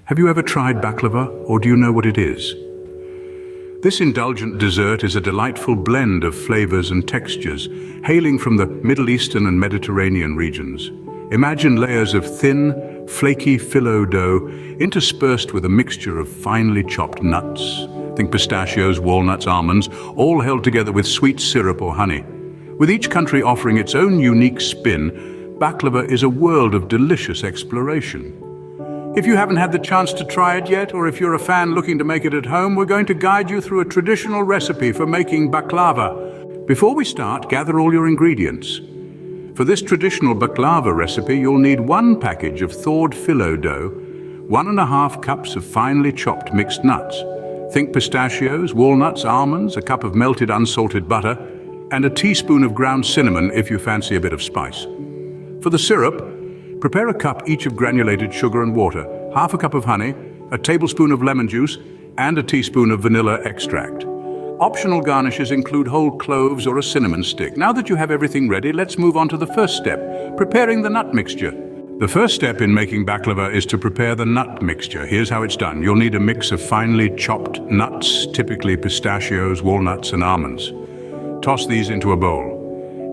Have you ever tried baklava, or do you know what it is? This indulgent dessert is a delightful blend of flavors and textures, hailing from the Middle Eastern and Mediterranean regions. Imagine layers of thin, flaky phyllo dough interspersed with a mixture of finely chopped nuts. Think pistachios, walnuts, almonds, all held together with sweet syrup or honey. With each country offering its own unique spin, baklava is a world of delicious exploration. If you haven't had the chance to try it yet, or if you're a fan looking to make it at home, we're going to guide you through a traditional recipe for making baklava. Before we start, gather all your ingredients. For this traditional baklava recipe, you'll need 1 package of thawed phyllo dough, 1½ cups of finely chopped mixed nuts. Think pistachios, walnuts, almonds, a cup of melted unsalted butter, and a teaspoon of ground cinnamon if you fancy a bit of spice. For the syrup, prepare a cup each of granulated sugar and water, ½ cup of honey, a tablespoon of lemon juice, and a teaspoon of vanilla extract. Optional garnishes include whole cloves or a cinnamon stick. Now that you have everything ready, let's move on to the first step, preparing the nut mixture. The first step in making baklava is to prepare the nut mixture. Here's how it's done. You'll need a mix of finely chopped nuts, typically pistachios, walnuts, and almonds. Toss these into a bowl.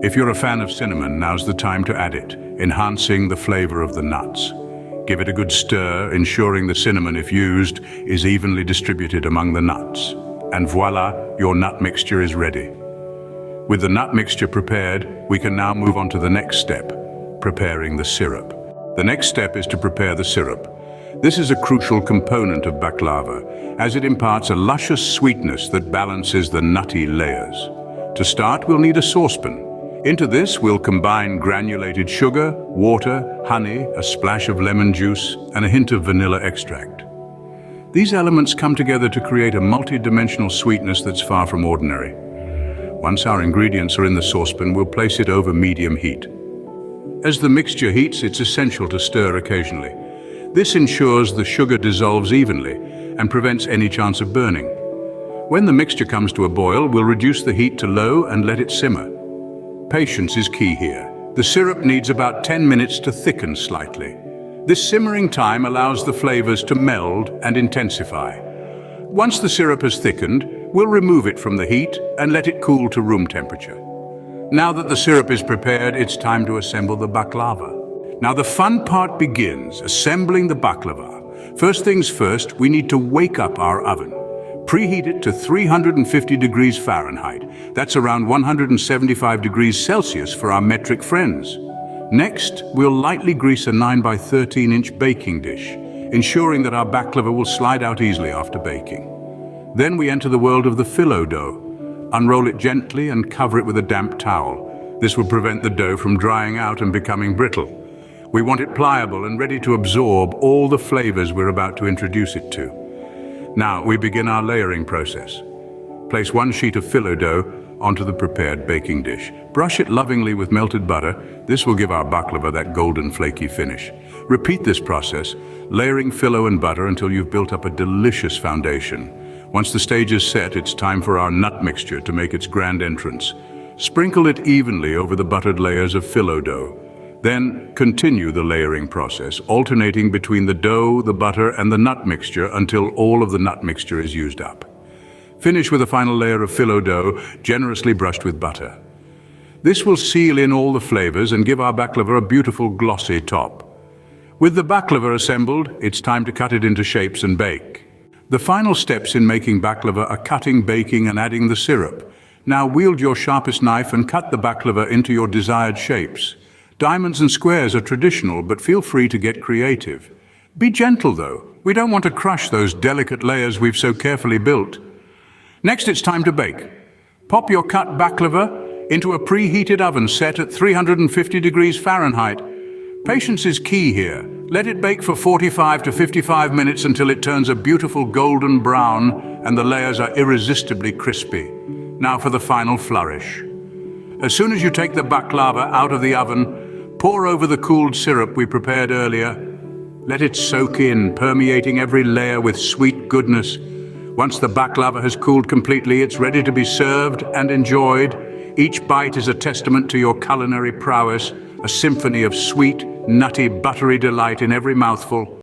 If you're a fan of cinnamon, now's the time to add it, enhancing the flavor of the nuts. Give it a good stir, ensuring the cinnamon, if used, is evenly distributed among the nuts. And voila, your nut mixture is ready. With the nut mixture prepared, we can now move on to the next step, preparing the syrup. The next step is to prepare the syrup. This is a crucial component of baklava, as it imparts a luscious sweetness that balances the nutty layers. To start, we'll need a saucepan. Into this, we'll combine granulated sugar, water, honey, a splash of lemon juice, and a hint of vanilla extract. These elements come together to create a multi-dimensional sweetness that's far from ordinary. Once our ingredients are in the saucepan, we'll place it over medium heat. As the mixture heats, it's essential to stir occasionally. This ensures the sugar dissolves evenly and prevents any chance of burning. When the mixture comes to a boil, we'll reduce the heat to low and let it simmer. Patience is key here. The syrup needs about 10 minutes to thicken slightly. This simmering time allows the flavors to meld and intensify. Once the syrup has thickened, we'll remove it from the heat and let it cool to room temperature. Now that the syrup is prepared, it's time to assemble the baklava. Now the fun part begins, assembling the baklava. First things first, we need to wake up our oven. Preheat it to 350 degrees Fahrenheit. That's around 175 degrees Celsius for our metric friends. Next, we'll lightly grease a 9 by 13-inch baking dish, ensuring that our baklava will slide out easily after baking. Then we enter the world of the phyllo dough. Unroll it gently and cover it with a damp towel. This will prevent the dough from drying out and becoming brittle. We want it pliable and ready to absorb all the flavors we're about to introduce it to. Now we begin our layering process. Place 1 sheet of phyllo dough onto the prepared baking dish. Brush it lovingly with melted butter. This will give our baklava that golden flaky finish. Repeat this process, layering phyllo and butter until you've built up a delicious foundation. Once the stage is set, it's time for our nut mixture to make its grand entrance. Sprinkle it evenly over the buttered layers of phyllo dough. Then continue the layering process, alternating between the dough, the butter, and the nut mixture until all of the nut mixture is used up. Finish with a final layer of phyllo dough, generously brushed with butter. This will seal in all the flavors and give our baklava a beautiful glossy top. With the baklava assembled, it's time to cut it into shapes and bake. The final steps in making baklava are cutting, baking, and adding the syrup. Now wield your sharpest knife and cut the baklava into your desired shapes. Diamonds and squares are traditional, but feel free to get creative. Be gentle though. We don't want to crush those delicate layers we've so carefully built. Next, it's time to bake. Pop your cut baklava into a preheated oven set at 350 degrees Fahrenheit. Patience is key here. Let it bake for 45 to 55 minutes until it turns a beautiful golden brown and the layers are irresistibly crispy. Now for the final flourish. As soon as you take the baklava out of the oven, pour over the cooled syrup we prepared earlier. Let it soak in, permeating every layer with sweet goodness. Once the baklava has cooled completely, it's ready to be served and enjoyed. Each bite is a testament to your culinary prowess, a symphony of sweet, nutty, buttery delight in every mouthful.